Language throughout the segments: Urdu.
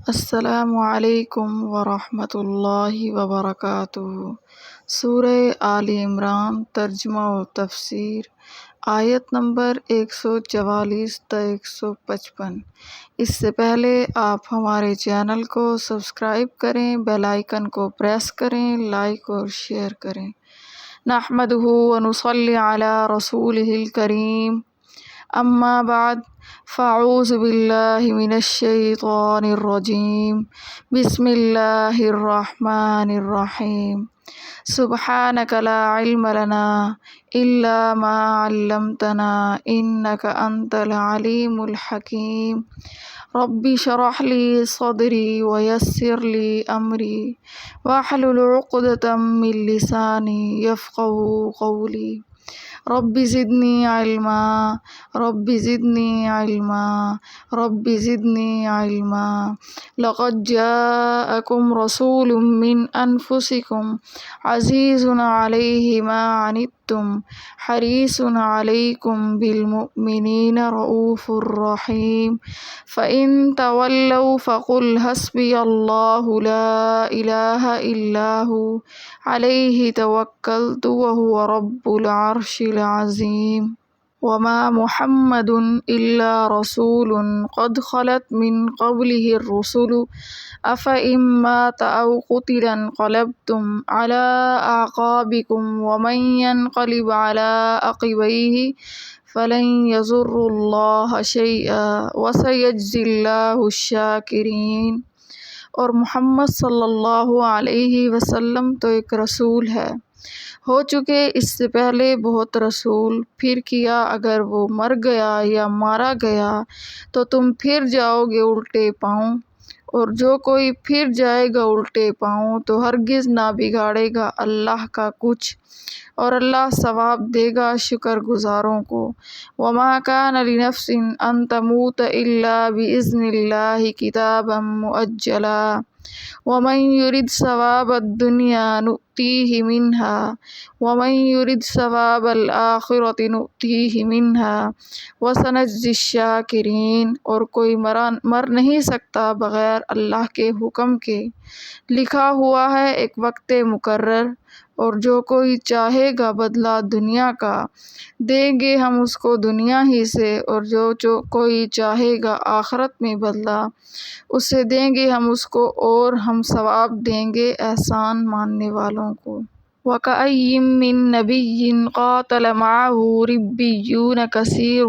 السلام علیکم ورحمۃ اللہ وبرکاتہ۔ سورہ آل عمران ترجمہ و تفسیر، آیت نمبر 144 تا 155۔ اس سے پہلے آپ ہمارے چینل کو سبسکرائب کریں، بیل آئیکن کو پریس کریں، لائک اور شیئر کریں۔ نحمدہ ونصلی علی رسولہ الکریم، اما بعد، فاعوذ باللہ من الشیطان الرجیم، بسم اللہ الرحمن الرحیم۔ سبحانک لا علم لنا الا ما علمتنا انک انت العلیم الحکیم۔ رب اشرح لی صدری ویسر لی امری واحلل عقدۃ من لسانی یفقہوا قولی۔ رب زدنی علما، رب زدنی علما، رب زدنی علما۔ لقد جاءکم رسول من انفسکم عزیز علیہ ما عنتم حریص علیکم بالمؤمنین رؤوف رحیم۔ فإن تولوا فقل حسبی اللہ لا الہ الا ہو علیہ توکلت وہو رب العرش العظیم۔ وما محمد الا رسول قد خلت من قبلہ الرسل افإن مات او قتل انقلبتم على اعقابکم ومن ينقلب على عقبیہ فلن یضر اللہ شیئا وسیجزی اللہ الشاکرین۔ اور محمد صلی اللہ علیہ وسلم تو ایک رسول ہے، ہو چکے اس سے پہلے بہت رسول، پھر کیا اگر وہ مر گیا یا مارا گیا تو تم پھر جاؤ گے الٹے پاؤں، اور جو کوئی پھر جائے گا الٹے پاؤں تو ہرگز نہ بگاڑے گا اللہ کا کچھ، اور اللہ ثواب دے گا شکر گزاروں کو۔ وما کان لنفس ان تموت الا باذن اللہ کتابا مؤجلا ومن یرد ثواب الدنیا نؤتیہ منہا ومن یرد ثواب الآخرۃ نؤتیہ منہا وسنجزی الشاکرین۔ اور کوئی مر نہیں سکتا بغیر اللہ کے حکم کے، لکھا ہوا ہے ایک وقت مقرر، اور جو کوئی چاہے گا بدلہ دنیا کا دیں گے ہم اس کو دنیا ہی سے، اور جو کوئی چاہے گا آخرت میں بدلہ اسے دیں گے ہم اس کو، اور ہم ثواب دیں گے احسان ماننے والوں کو۔ وَكَأَيِّن مِّن نَّبِيٍّ قَاتَلَ مَعَهُ رِبِّيُّونَ كَثِيرٌ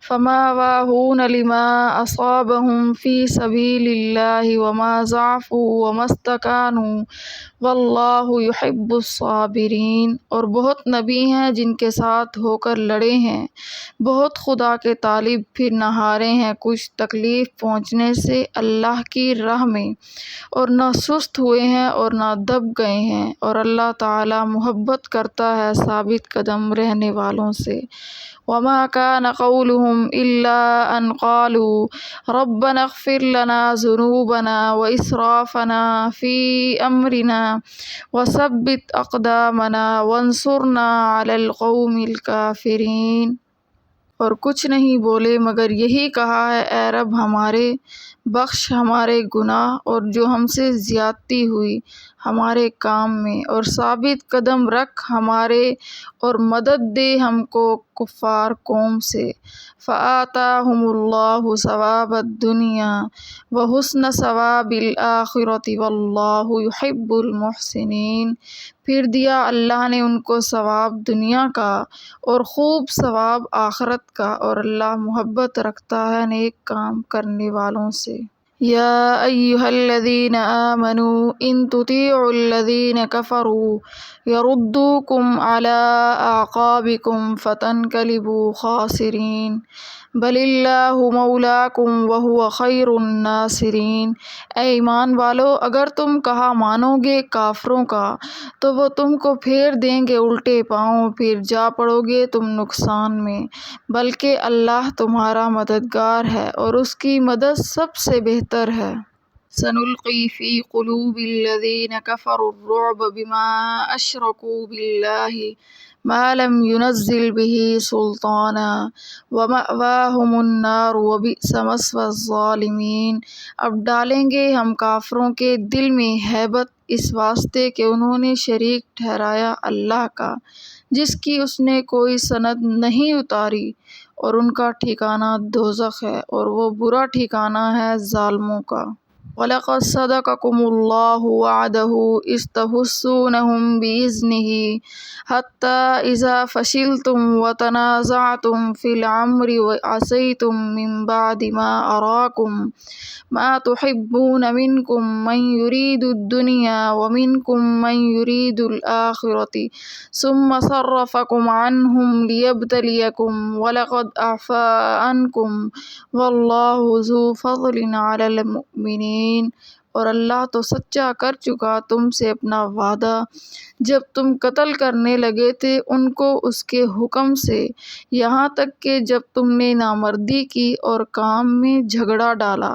فَمَا وَاهُونَ لِمَا أَصَابَهُمْ فِي سَبِيلِ اللَّهِ وَمَا ضَعُفُوا وَمَا اسْتَكَانُوا وَاللَّهُ يُحِبُّ الصَّابِرِينَ۔ اور بہت نبی ہیں جن کے ساتھ ہو کر لڑے ہیں، بہت خدا کے طالب پھر نہ ہارے ہیں کچھ تکلیف پہنچنے سے اللہ کی راہ میں، اور نہ سست ہوئے ہیں اور نہ دب گئے ہیں، اور اللہ تعالی محبت کرتا ہے ثابت قدم رہنے والوں سے۔ وما كان قولهم إلا أن قالوا ربنا اغفر لنا ذنوبنا وإسرافنا في أمرنا وثبت أقدامنا وانصرنا على القوم الكافرين۔ اور کچھ نہیں بولے مگر یہی کہا ہے، اے رب ہمارے، بخش ہمارے گناہ اور جو ہم سے زیادتی ہوئی ہمارے کام میں، اور ثابت قدم رکھ ہمارے، اور مدد دے ہم کو کفار قوم سے۔ فآتاہم اللہ ثواب الدنیا وحسن ثواب الآخرۃ واللہ یحب المحسنین۔ پھر دیا اللہ نے ان کو ثواب دنیا کا اور خوب ثواب آخرت کا، اور اللہ محبت رکھتا ہے نیک کام کرنے والوں سے۔ یا ایھا الذین آمنوا ان تطیعوا الذین کفروا یردوکم علی اعقابکم فتنقلبوا خاسرین بل اللہ مولاکم وہو خیر الناصرین۔ اے ایمان والو، اگر تم کہا مانو گے کافروں کا تو وہ تم کو پھیر دیں گے الٹے پاؤں، پھر جا پڑو گے تم نقصان میں، بلکہ اللہ تمہارا مددگار ہے اور اس کی مدد سب سے بہتر ہے۔ سنلقی فی قلوب الذین کفروا الرعب بما اشرکوا باللہ ما لم ينزل به سلطانا ومأواهم النار وبئس مثوى الظالمین۔ اب ڈالیں گے ہم کافروں کے دل میں ہیبت اس واسطے کہ انہوں نے شریک ٹھہرایا اللہ کا جس کی اس نے کوئی سند نہیں اتاری، اور ان کا ٹھکانہ دوزخ ہے اور وہ برا ٹھکانہ ہے ظالموں کا۔ وَلَقَدْ صَدَقَكُمُ اللَّهُ وَعْدَهُ إِذْ تَحُسُّونَهُم بِإِذْنِهِ حَتَّىٰ إِذَا فَشِلْتُمْ وَتَنَازَعْتُمْ فِي الْأَمْرِ وَعَصَيْتُم مِّن بَعْدِ مَا أَرَاكُم مَّا تُحِبُّونَ مِنكُم مَّن يُرِيدُ الدُّنْيَا وَمِنكُم مَّن يُرِيدُ الْآخِرَةَ ثُمَّ صَرَّفَكُمْ عَنْهُمْ لِيَبْتَلِيَكُمْ وَلَقَدْ عَفَا عَنكُمْ وَاللَّهُ ذُو فَضْلٍ عَلَى الْمُؤْمِنِينَ۔ اور اللہ تو سچا کر چکا تم سے اپنا وعدہ جب تم قتل کرنے لگے تھے ان کو اس کے حکم سے، یہاں تک کہ جب تم نے نامردی کی اور کام میں جھگڑا ڈالا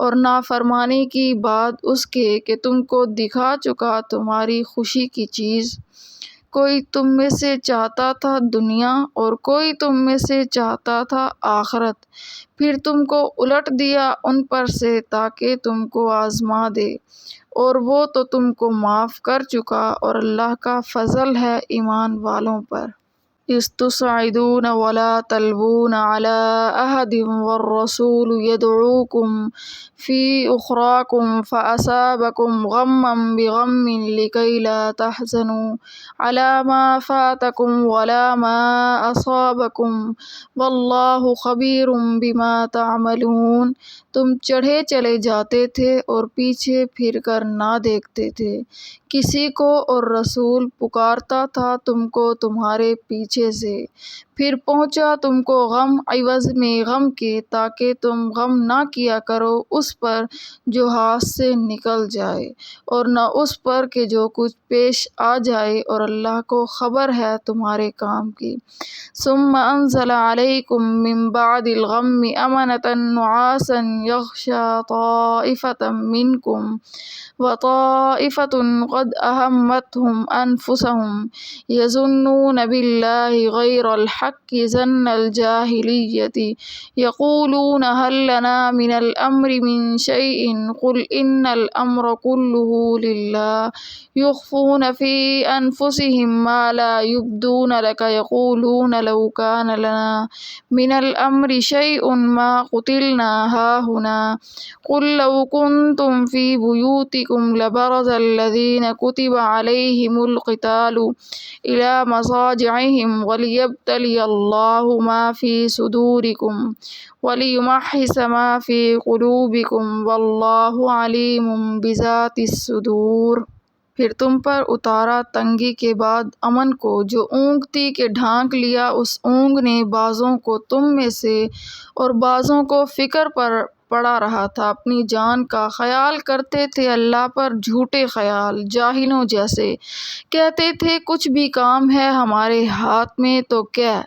اور نافرمانی کی بعد اس کے کہ تم کو دکھا چکا تمہاری خوشی کی چیز۔ کوئی تم میں سے چاہتا تھا دنیا اور کوئی تم میں سے چاہتا تھا آخرت، پھر تم کو الٹ دیا ان پر سے تاکہ تم کو آزما دے، اور وہ تو تم کو معاف کر چکا، اور اللہ کا فضل ہے ایمان والوں پر۔ إِذْ تُصْعِدُونَ وَلَا تَلْوُونَ عَلَىٰ أَحَدٍ وَالرَّسُولُ يَدْعُوكُمْ فِي أُخْرَاكُمْ فَأَصَابَكُمْ غَمًّا بِغَمٍّ لِكَيْ لَا تَحْزَنُوا عَلَىٰ مَا فَاتَكُمْ وَلَا مَا أَصَابَكُمْ وَاللَّهُ خَبِيرٌ بِمَا تَعْمَلُونَ۔ تم چڑھے چلے جاتے تھے اور پیچھے پھر کر نہ دیکھتے تھے کسی کو، اور رسول پکارتا تھا تم کو تمہارے پیچھے سے، پھر پہنچا تم کو غم عوض میں غم کے تاکہ تم غم نہ کیا کرو اس پر جو ہاتھ سے نکل جائے، اور نہ اس پر کہ جو کچھ پیش آ جائے، اور اللہ کو خبر ہے تمہارے کام کی۔ ثم انزل علیکم من بعد الغم امنة نعاسا یغشی طائفة منکم وطائفة قد أهمتهم أنفسهم يظنون بالله غير الحق ظن الجاهلية يقولون هل لنا من الأمر من شيء قل إن الأمر كله لله يخفون في أنفسهم ما لا يبدون لك يقولون لو كان لنا من الأمر شيء ما قتلنا هاهنا قل لو كنتم في بيوتكم لبرز الذين كتب عليهم القتال إلى مضاجعهم وليبتلي الله ما في صدوركم وليمحص ما في قلوبكم والله عليم بذات الصدور۔ پھر تم پر اتارا تنگی کے بعد امن کو، جو اونگتی کہ ڈھانک لیا اس اونگ نے بعضوں کو تم میں سے، اور بعضوں کو فکر پر پڑا رہا تھا، اپنی جان کا خیال کرتے تھے اللہ پر جھوٹے خیال، جاہلوں جیسے کہتے تھے کچھ بھی کام ہے ہمارے ہاتھ میں تو کیا،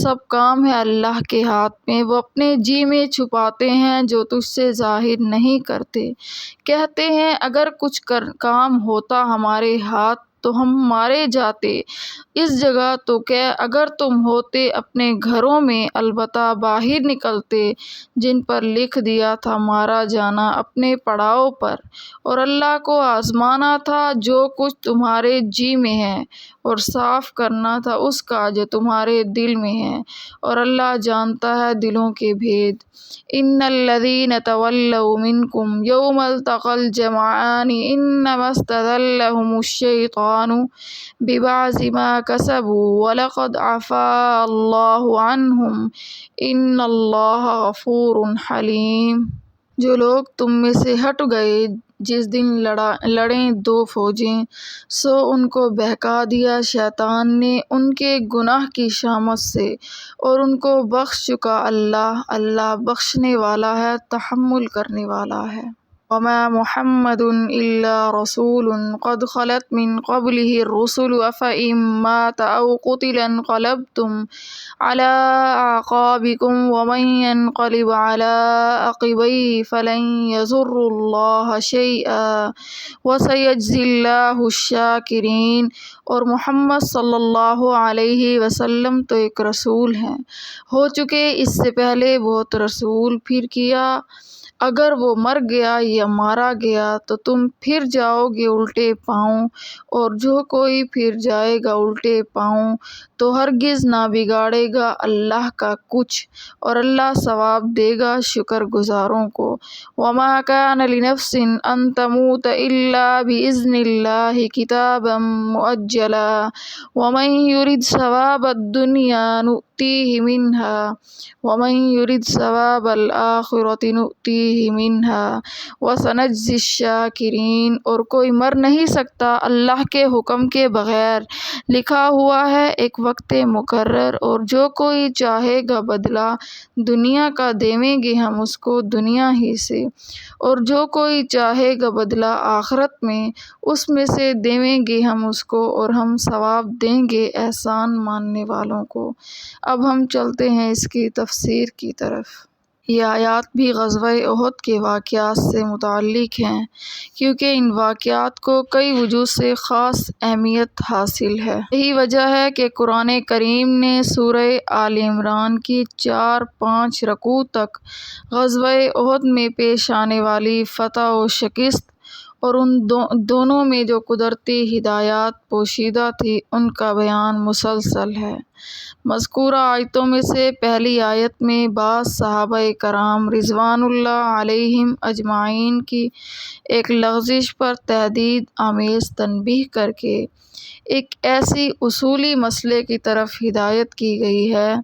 سب کام ہے اللہ کے ہاتھ میں، وہ اپنے جی میں چھپاتے ہیں جو تجھ سے ظاہر نہیں کرتے۔ کہتے ہیں اگر کچھ کام ہوتا ہمارے ہاتھ تو ہم مارے جاتے اس جگہ، تو کیا اگر تم ہوتے اپنے گھروں میں البتہ باہر نکلتے جن پر لکھ دیا تھا مارا جانا اپنے پڑاؤ پر، اور اللہ کو آزمانا تھا جو کچھ تمہارے جی میں ہے، اور صاف کرنا تھا اس کا جو تمہارے دل میں ہے، اور اللہ جانتا ہے دلوں کے بھید۔ ان الذین تولوا منکم یوم التقى الجمعان انما استزلهم الشیطان ببعض ما کسبوا ولقد عفا اللہ عنہم ان اللہ غفور حلیم۔ جو لوگ تم میں سے ہٹ گئے جس دن لڑیں دو فوجیں، سو ان کو بہکا دیا شیطان نے ان کے گناہ کی شامت سے، اور ان کو بخش چکا اللہ، اللہ بخشنے والا ہے تحمل کرنے والا ہے۔ وما محمد إلا رسول قد خلت من قبله الرسل أفإن مات أو قتل انقلبتم على أعقابكم ومن ينقلب على عقبيه فلن يضر الله شيئا وسيجزي الله الشاکرین۔ اور محمد صلی اللہ علیہ وسلم تو ایک رسول ہیں، ہو چکے اس سے پہلے بہت رسول، پھر کیا اگر وہ مر گیا یا مارا گیا تو تم پھر جاؤ گے الٹے پاؤں، اور جو کوئی پھر جائے گا الٹے پاؤں تو ہرگز نہ بگاڑے گا اللہ کا کچھ، اور اللہ ثواب دے گا شکر گزاروں کو۔ وما كان لنفس ان تموت الا باذن الله كتابا مؤجلا ومن يرد ثواب الدنيا نؤتيه منها ومن يرد ثواب الآخرة نؤتيه منها وسنجزي الشاکرین۔ اور کوئی مر نہیں سکتا اللہ کے حکم کے بغیر، لکھا ہوا ہے ایک وقت مقرر، اور جو کوئی چاہے گا بدلہ دنیا کا دیویں گے ہم اس کو دنیا ہی سے، اور جو کوئی چاہے گا بدلہ آخرت میں اس میں سے دیویں گے ہم اس کو، اور ہم ثواب دیں گے احسان ماننے والوں کو۔ اب ہم چلتے ہیں اس کی تفسیر کی طرف۔ یہ آیات بھی غزوہ احد کے واقعات سے متعلق ہیں، کیونکہ ان واقعات کو کئی وجوہ سے خاص اہمیت حاصل ہے۔ یہی وجہ ہے کہ قرآن کریم نے سورہ آل عمران کی 4-5 رکوع تک غزوہ احد میں پیش آنے والی فتح و شکست اور ان دونوں میں جو قدرتی ہدایات پوشیدہ تھی ان کا بیان مسلسل ہے۔ مذکورہ آیتوں میں سے پہلی آیت میں بعض صحابہ کرام رضوان اللہ علیہم اجمعین کی ایک لغزش پر تہدید آمیز تنبیہ کر کے ایک ایسی اصولی مسئلے کی طرف ہدایت کی گئی ہے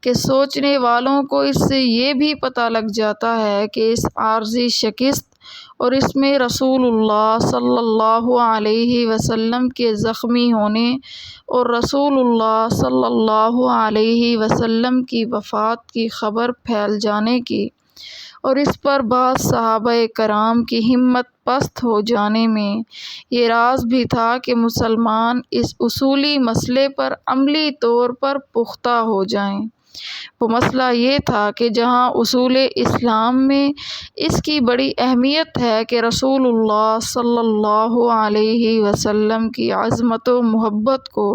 کہ سوچنے والوں کو اس سے یہ بھی پتہ لگ جاتا ہے کہ اس عارضی شکست اور اس میں رسول اللہ صلی اللہ علیہ وسلم کے زخمی ہونے اور رسول اللہ صلی اللہ علیہ وسلم کی وفات کی خبر پھیل جانے کی، اور اس پر بعض صحابہ کرام کی ہمت پست ہو جانے میں یہ راز بھی تھا کہ مسلمان اس اصولی مسئلے پر عملی طور پر پختہ ہو جائیں۔ وہ مسئلہ یہ تھا کہ جہاں اصول اسلام میں اس کی بڑی اہمیت ہے کہ رسول اللہ صلی اللہ علیہ وسلم کی عظمت و محبت کو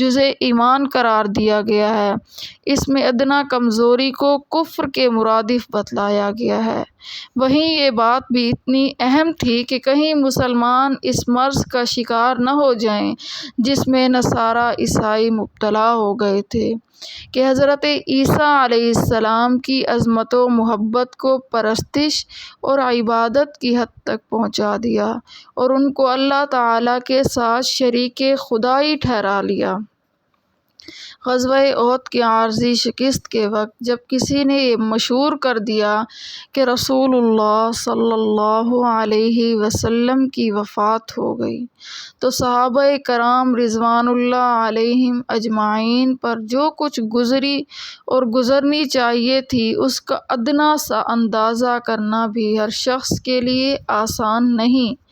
جزء ایمان قرار دیا گیا ہے، اس میں ادنیٰ کمزوری کو کفر کے مرادف بتلایا گیا ہے، وہیں یہ بات بھی اتنی اہم تھی کہ کہیں مسلمان اس مرض کا شکار نہ ہو جائیں جس میں نصارہ عیسائی مبتلا ہو گئے تھے، کہ حضرت عیسیٰ علیہ السلام کی عظمت و محبت کو پرستش اور عبادت کی حد تک پہنچا دیا اور ان کو اللہ تعالیٰ کے ساتھ شریک خدائی ٹھہرا لیا۔ غزوہ احد کی عارضی شکست کے وقت جب کسی نے یہ مشہور کر دیا کہ رسول اللہ صلی اللہ علیہ وسلم کی وفات ہو گئی، تو صحابہ کرام رضوان اللہ علیہم اجمعین پر جو کچھ گزری اور گزرنی چاہیے تھی اس کا ادنیٰ سا اندازہ کرنا بھی ہر شخص کے لیے آسان نہیں۔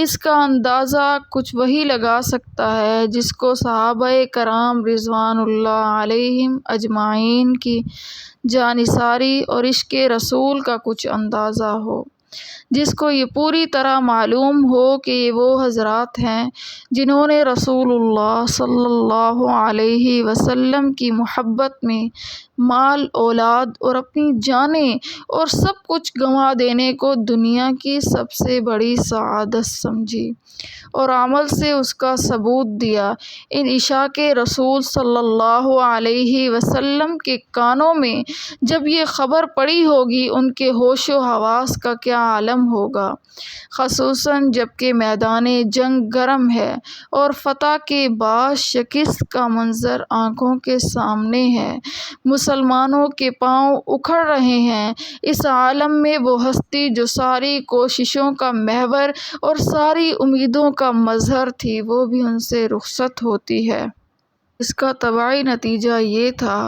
اس کا اندازہ کچھ وہی لگا سکتا ہے جس کو صحابہ کرام رضوان اللہ علیہم اجمعین کی جانثاری اور عشق رسول کا کچھ اندازہ ہو، جس کو یہ پوری طرح معلوم ہو کہ یہ وہ حضرات ہیں جنہوں نے رسول اللہ صلی اللہ علیہ وسلم کی محبت میں مال، اولاد اور اپنی جانیں اور سب کچھ گنوا دینے کو دنیا کی سب سے بڑی سعادت سمجھی اور عمل سے اس کا ثبوت دیا۔ ان عشاق رسول صلی اللہ علیہ وسلم کے کانوں میں جب یہ خبر پڑی ہوگی ان کے ہوش و حواس کا کیا عالم ہوگا، خصوصاً جب کہ میدان جنگ گرم ہے اور فتح کے بعد شکست کا منظر آنکھوں کے سامنے ہے، مسلمانوں کے پاؤں اکھڑ رہے ہیں۔ اس عالم میں وہ ہستی جو ساری کوششوں کا محور اور ساری امیدوں کا مظہر تھی وہ بھی ان سے رخصت ہوتی ہے۔ اس کا طبعی نتیجہ یہ تھا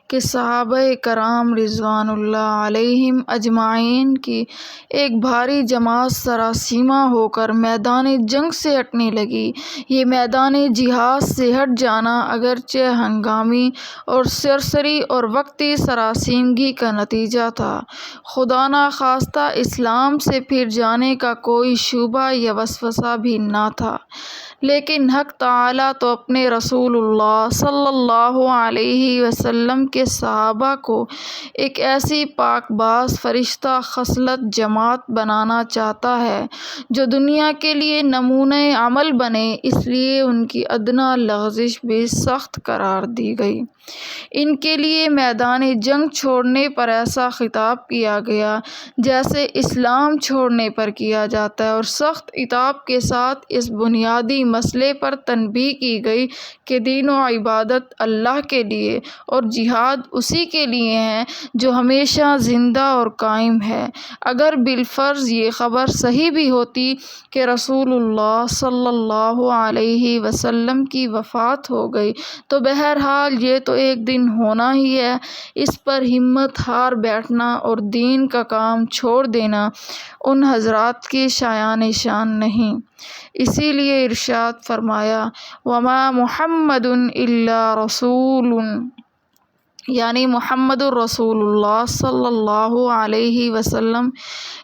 کہ صحابہ کرام رضوان اللہ علیہم اجمعین کی ایک بھاری جماعت سراسیمہ ہو کر میدان جنگ سے ہٹنے لگی۔ یہ میدان جہاد سے ہٹ جانا اگرچہ ہنگامی اور سرسری اور وقتی سراسیمگی کا نتیجہ تھا، خدا نخواستہ اسلام سے پھر جانے کا کوئی شبہ یا وسوسہ بھی نہ تھا، لیکن حق تعالیٰ تو اپنے رسول اللہ صلی اللہ علیہ وسلم کے صحابہ کو ایک ایسی پاک باز فرشتہ خصلت جماعت بنانا چاہتا ہے جو دنیا کے لیے نمونۂ عمل بنے، اس لیے ان کی ادنیٰ لغزش بھی سخت قرار دی گئی۔ ان کے لیے میدان جنگ چھوڑنے پر ایسا خطاب کیا گیا جیسے اسلام چھوڑنے پر کیا جاتا ہے، اور سخت عتاب کے ساتھ اس بنیادی مسئلے پر تنبیہ کی گئی کہ دین و عبادت اللہ کے لیے اور جہاد اسی کے لیے ہے جو ہمیشہ زندہ اور قائم ہے۔ اگر بالفرض یہ خبر صحیح بھی ہوتی کہ رسول اللہ صلی اللہ علیہ وسلم کی وفات ہو گئی تو بہرحال یہ تو ایک دن ہونا ہی ہے، اس پر ہمت ہار بیٹھنا اور دین کا کام چھوڑ دینا ان حضرات کی شایان شان نہیں۔ اسی لیے ارشاد فرمایا وَمَا مُحَمَّدٌ إِلَّا رَسُولٌ، یعنی محمد الرسول اللہ صلی اللہ علیہ وسلم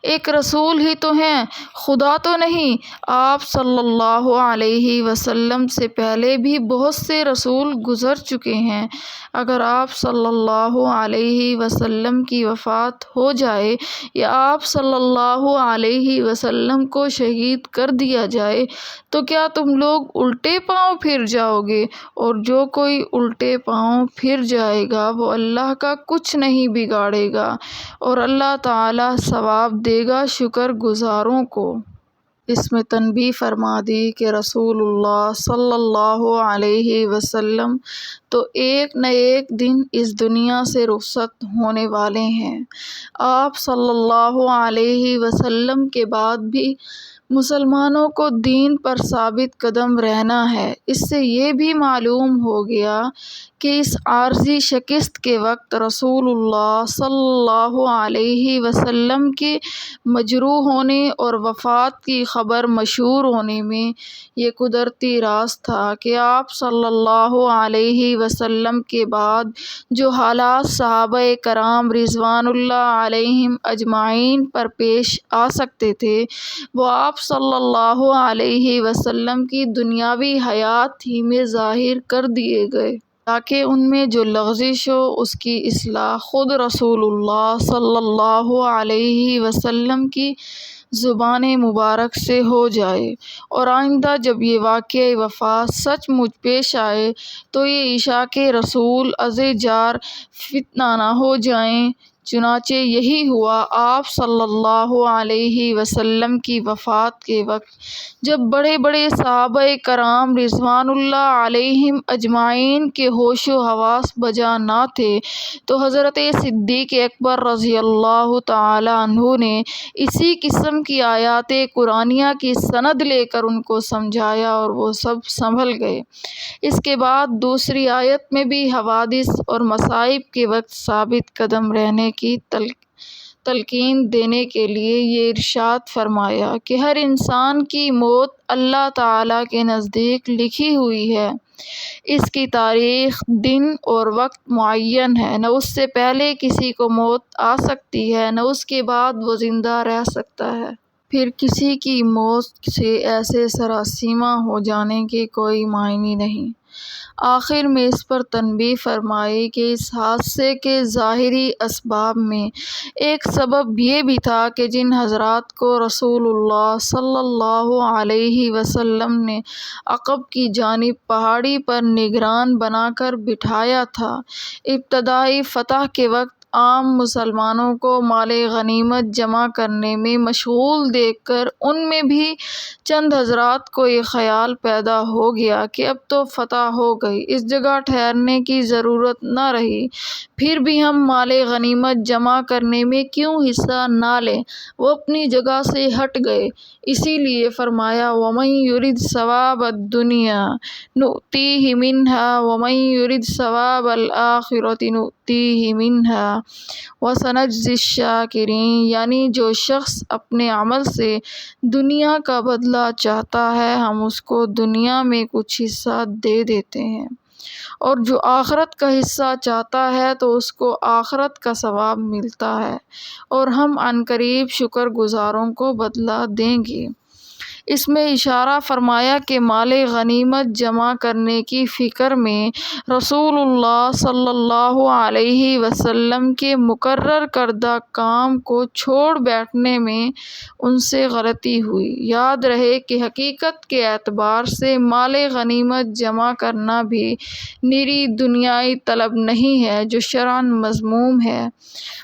ایک رسول ہی تو ہیں، خدا تو نہیں۔ آپ صلی اللہ علیہ وسلم سے پہلے بھی بہت سے رسول گزر چکے ہیں۔ اگر آپ صلی اللہ علیہ وسلم کی وفات ہو جائے یا آپ صلی اللہ علیہ وسلم کو شہید کر دیا جائے تو کیا تم لوگ الٹے پاؤں پھر جاؤ گے؟ اور جو کوئی الٹے پاؤں پھر جائے گا وہ اللہ کا کچھ نہیں بگاڑے گا، اور اللہ تعالیٰ ثواب دے گا شکر گزاروں کو۔ اس میں تنبیہ فرما دی کہ رسول اللہ صلی اللہ علیہ وسلم تو ایک نہ ایک دن اس دنیا سے رخصت ہونے والے ہیں۔ آپ صلی اللہ علیہ وسلم کے بعد بھی مسلمانوں کو دین پر ثابت قدم رہنا ہے۔ اس سے یہ بھی معلوم ہو گیا کہ اس عارضی شکست کے وقت رسول اللہ صلی اللہ علیہ وسلم کے مجروح ہونے اور وفات کی خبر مشہور ہونے میں یہ قدرتی راز تھا کہ آپ صلی اللہ علیہ وسلم کے بعد جو حالات صحابہ کرام رضوان اللہ علیہم اجمعین پر پیش آ سکتے تھے وہ آپ صلی اللہ علیہ وسلم کی دنیاوی حیات ہی میں ظاہر کر دیے گئے، تاکہ ان میں جو لغزش ہو اس کی اصلاح خود رسول اللہ صلی اللہ علیہ وسلم کی زبان مبارک سے ہو جائے، اور آئندہ جب یہ واقعہ وفات سچ مچ پیش آئے تو یہ عشاق رسول ازے جار فتنہ نہ ہو جائیں۔ چنانچہ یہی ہوا۔ آپ صلی اللہ علیہ وسلم کی وفات کے وقت جب بڑے بڑے صحابہ کرام رضوان اللہ علیہم اجمعین کے ہوش و حواس بجا نہ تھے تو حضرت صدیق اکبر رضی اللہ تعالی عنہ نے اسی قسم کی آیات قرآنیہ کی سند لے کر ان کو سمجھایا اور وہ سب سنبھل گئے۔ اس کے بعد دوسری آیت میں بھی حوادث اور مصائب کے وقت ثابت قدم رہنے کی تلقین دینے کے لیے یہ ارشاد فرمایا کہ ہر انسان کی موت اللہ تعالیٰ کے نزدیک لکھی ہوئی ہے، اس کی تاریخ، دن اور وقت معین ہے، نہ اس سے پہلے کسی کو موت آ سکتی ہے نہ اس کے بعد وہ زندہ رہ سکتا ہے۔ پھر کسی کی موت سے ایسے سراسیمہ ہو جانے کے کوئی معنی نہیں۔ آخر میں اس پر تنبیہ فرمائی کہ اس حادثے کے ظاہری اسباب میں ایک سبب یہ بھی تھا کہ جن حضرات کو رسول اللہ صلی اللہ علیہ وسلم نے عقب کی جانب پہاڑی پر نگران بنا کر بٹھایا تھا، ابتدائی فتح کے وقت عام مسلمانوں کو مال غنیمت جمع کرنے میں مشغول دیکھ کر ان میں بھی چند حضرات کو یہ خیال پیدا ہو گیا کہ اب تو فتح ہو گئی، اس جگہ ٹھہرنے کی ضرورت نہ رہی، پھر بھی ہم مال غنیمت جمع کرنے میں کیوں حصہ نہ لیں۔ وہ اپنی جگہ سے ہٹ گئے، اسی لیے فرمایا وَمَن يُرِدْ ثَوَابَ الدُّنْيَا نُؤْتِیہِ مِنْہَا وَمَن يُرِدْ ثَوَابَ الْآخِرَةِ نُؤْتِیہِ مِنْہَا وَسَنَجْزِی الشَّاکِرِینَ، یعنی جو شخص اپنے عمل سے دنیا کا بدلہ چاہتا ہے ہم اس کو دنیا میں کچھ حصہ دے دیتے ہیں، اور جو آخرت کا حصہ چاہتا ہے تو اس کو آخرت کا ثواب ملتا ہے، اور ہم عنقریب شکر گزاروں کو بدلہ دیں گے۔ اس میں اشارہ فرمایا کہ مال غنیمت جمع کرنے کی فکر میں رسول اللہ صلی اللہ علیہ وسلم کے مقرر کردہ کام کو چھوڑ بیٹھنے میں ان سے غلطی ہوئی۔ یاد رہے کہ حقیقت کے اعتبار سے مال غنیمت جمع کرنا بھی نری دنیائی طلب نہیں ہے جو شرعاً مذموم ہے،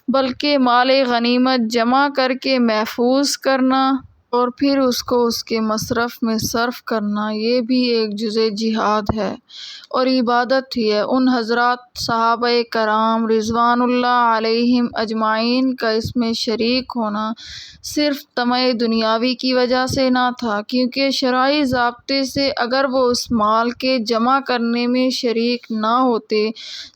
بلکہ مال غنیمت جمع کر کے محفوظ کرنا اور پھر اس کو اس کے مصرف میں صرف کرنا یہ بھی ایک جزء جہاد ہے اور عبادت ہی ہے۔ ان حضرات صحابہ کرام رضوان اللہ علیہم اجمعین کا اس میں شریک ہونا صرف طمع دنیاوی کی وجہ سے نہ تھا، کیونکہ شرعی ضابطے سے اگر وہ اس مال کے جمع کرنے میں شریک نہ ہوتے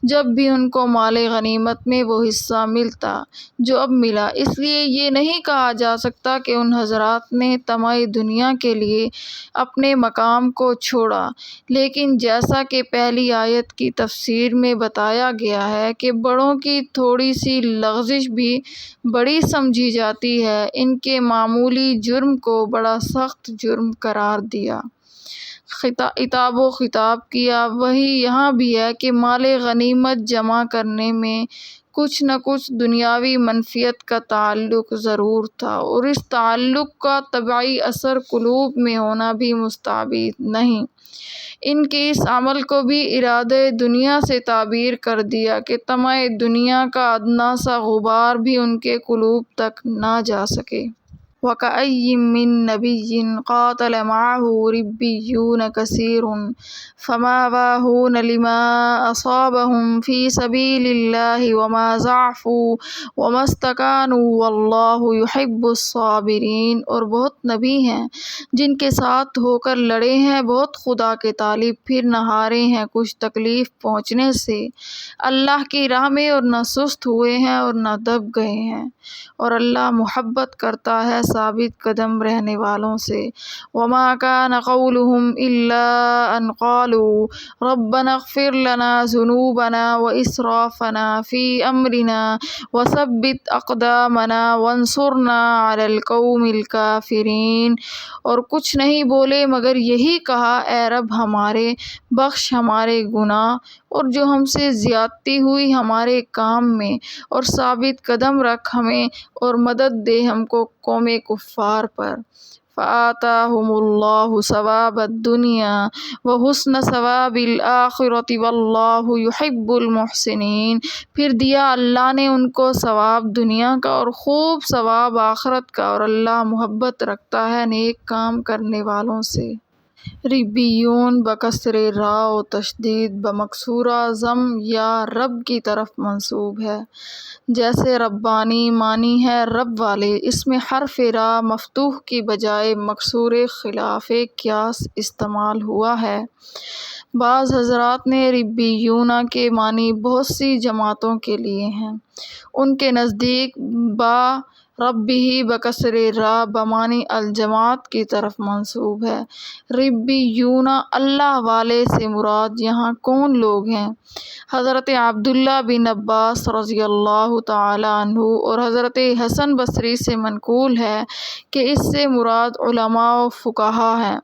جب بھی ان کو مال غنیمت میں وہ حصہ ملتا جو اب ملا، اس لیے یہ نہیں کہا جا سکتا کہ ان حضرات نے طمع دنیا کے لیے اپنے مقام کو چھوڑا، لیکن جیسا کہ پہلی آیت کی تفسیر میں بتایا گیا ہے کہ بڑوں کی تھوڑی سی لغزش بھی بڑی سمجھی جاتی ہے، ان کے معمولی جرم کو بڑا سخت جرم قرار دیا، عتاب و خطاب کیا۔ وہی یہاں بھی ہے کہ مال غنیمت جمع کرنے میں کچھ نہ کچھ دنیاوی منفعت کا تعلق ضرور تھا، اور اس تعلق کا طبعی اثر قلوب میں ہونا بھی مستبعد نہیں۔ ان کے اس عمل کو بھی ارادہ دنیا سے تعبیر کر دیا کہ طمع دنیا کا ادنیٰ سا غبار بھی ان کے قلوب تک نہ جا سکے۔ وَكَأَيٍّ مِّن نَّبِيٍّ قَاتَلَ مَعَهُ رِبِّيُّونَ كَثِيرٌ فَمَا وَاهُونَ لِمَا أَصَابَهُمْ فِي سَبِيلِ اللَّهِ وَمَا ضَعُفُوا وَمَا اسْتَكَانُوا وَاللَّهُ يُحِبُّ الصَّابِرِينَ، اور بہت نبی ہیں جن کے ساتھ ہو کر لڑے ہیں، بہت خدا کے طالب پھر نہ ہارے ہیں کچھ تکلیف پہنچنے سے اللہ کی راہ میں، اور نہ سست ہوئے ہیں اور نہ دب گئے ہیں، اور اللہ محبت کرتا ہے ثابت قدم رہنے والوں سے۔ وَمَا كَانَ قَوْلُهُمْ إِلَّا أَن قَالُوا رَبَّنَا اغْفِرْ لَنَا ذُنُوبَنَا وَإِسْرَافَنَا فِي أَمْرِنَا وَثَبِّتْ أَقْدَامَنَا وَانصُرْنَا عَلَى الْقَوْمِ الْكَافِرِينَ، اور کچھ نہیں بولے مگر یہی کہا اے رب ہمارے، بخش ہمارے گناہ اور جو ہم سے زیادتی ہوئی ہمارے کام میں، اور ثابت قدم رکھ ہمیں اور مدد دے ہم کو قوم کفار پر۔ فَآتَاهُمُ اللَّهُ ثَوَابَ الدُّنْيَا وَحُسْنَ ثَوَابِ الْآخِرَةِ وَاللَّهُ يُحِبُّ الْمُحْسِنِينَ، پھر دیا اللہ نے ان کو ثواب دنیا کا اور خوب ثواب آخرت کا، اور اللہ محبت رکھتا ہے نیک کام کرنے والوں سے۔ ربیون بکسر راء و تشدید بمکسورہ ضم یا رب کی طرف منسوب ہے، جیسے ربانی معنی ہے رب والے، اس میں حرف راء مفتوح کی بجائے مکسور خلاف قیاس استعمال ہوا ہے۔ بعض حضرات نے ربیون کے معنی بہت سی جماعتوں کے لیے ہیں، ان کے نزدیک با ربہ بکسر راء بمعنی الجماعت کی طرف منسوب ہے۔ ربیون اللہ والے سے مراد یہاں کون لوگ ہیں؟ حضرت عبداللہ بن عباس رضی اللہ تعالی عنہ اور حضرت حسن بصری سے منقول ہے کہ اس سے مراد علماء و فقہا ہیں۔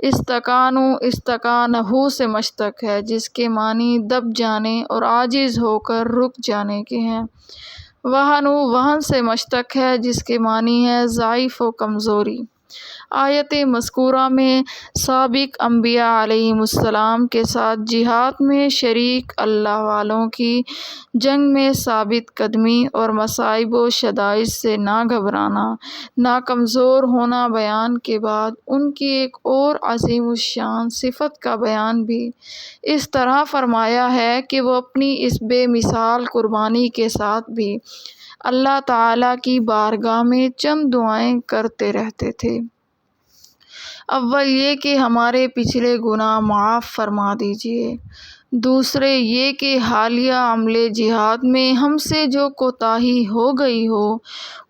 استکانوا استکانہ سے مشتق ہے جس کے معنی دب جانے اور عاجز ہو کر رک جانے کے ہیں۔ وہن سے مشتق ہے جس کے معنی ہے ضعیف و کمزوری۔ آیت مذکورہ میں سابق انبیاء علیہم السلام کے ساتھ جہاد میں شریک اللہ والوں کی جنگ میں ثابت قدمی اور مصائب و شدائد سے نہ گھبرانا، نہ کمزور ہونا بیان کے بعد ان کی ایک اور عظیم الشان صفت کا بیان بھی اس طرح فرمایا ہے کہ وہ اپنی اس بے مثال قربانی کے ساتھ بھی اللہ تعالیٰ کی بارگاہ میں چند دعائیں کرتے رہتے تھے۔ اول یہ کہ ہمارے پچھلے گناہ معاف فرما دیجیے، دوسرے یہ کہ حالیہ عمل جہاد میں ہم سے جو کوتاہی ہو گئی ہو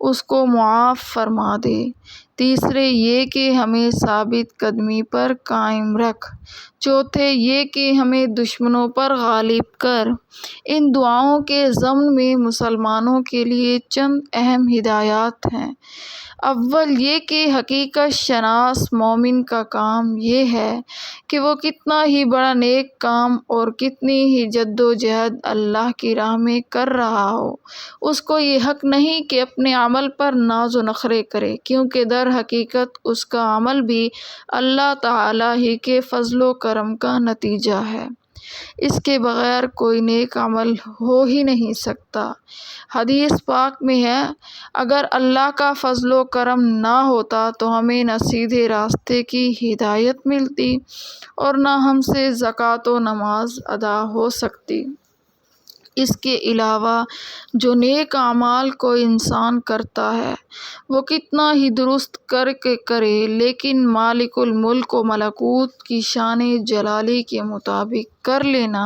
اس کو معاف فرما دے، تیسرے یہ کہ ہمیں ثابت قدمی پر قائم رکھ، چوتھے یہ کہ ہمیں دشمنوں پر غالب کر۔ ان دعاؤں کے ضمن میں مسلمانوں کے لیے چند اہم ہدایات ہیں۔ اول یہ کہ حقیقت شناس مومن کا کام یہ ہے کہ وہ کتنا ہی بڑا نیک کام اور کتنی ہی جد و جہد اللہ کی راہ میں کر رہا ہو، اس کو یہ حق نہیں کہ اپنے عمل پر ناز و نخرے کرے، کیونکہ در حقیقت اس کا عمل بھی اللہ تعالیٰ ہی کے فضل و کرم کا نتیجہ ہے، اس کے بغیر کوئی نیک عمل ہو ہی نہیں سکتا۔ حدیث پاک میں ہے، اگر اللہ کا فضل و کرم نہ ہوتا تو ہمیں نہ سیدھے راستے کی ہدایت ملتی اور نہ ہم سے زکوٰۃ و نماز ادا ہو سکتی۔ اس کے علاوہ جو نیک اعمال کوئی انسان کرتا ہے وہ کتنا ہی درست کر کے کرے، لیکن مالک الملک و ملکوت کی شان جلالی کے مطابق کر لینا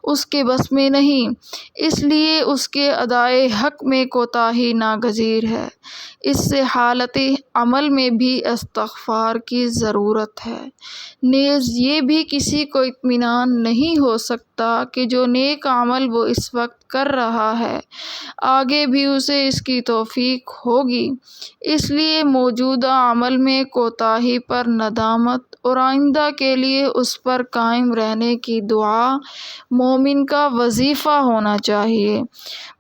اس کے بس میں نہیں، اس لیے اس کے ادائے حق میں کوتاہی ناگزیر ہے۔ اس سے حالت عمل میں بھی استغفار کی ضرورت ہے۔ نیز یہ بھی کسی کو اطمینان نہیں ہو سکتا کہ جو نیک عمل وہ اس وقت کر رہا ہے آگے بھی اسے اس کی توفیق ہوگی، اس لیے موجودہ عمل میں کوتاہی پر ندامت اور آئندہ کے لیے اس پر قائم رہنے کی دعا مومن کا وظیفہ ہونا چاہیے۔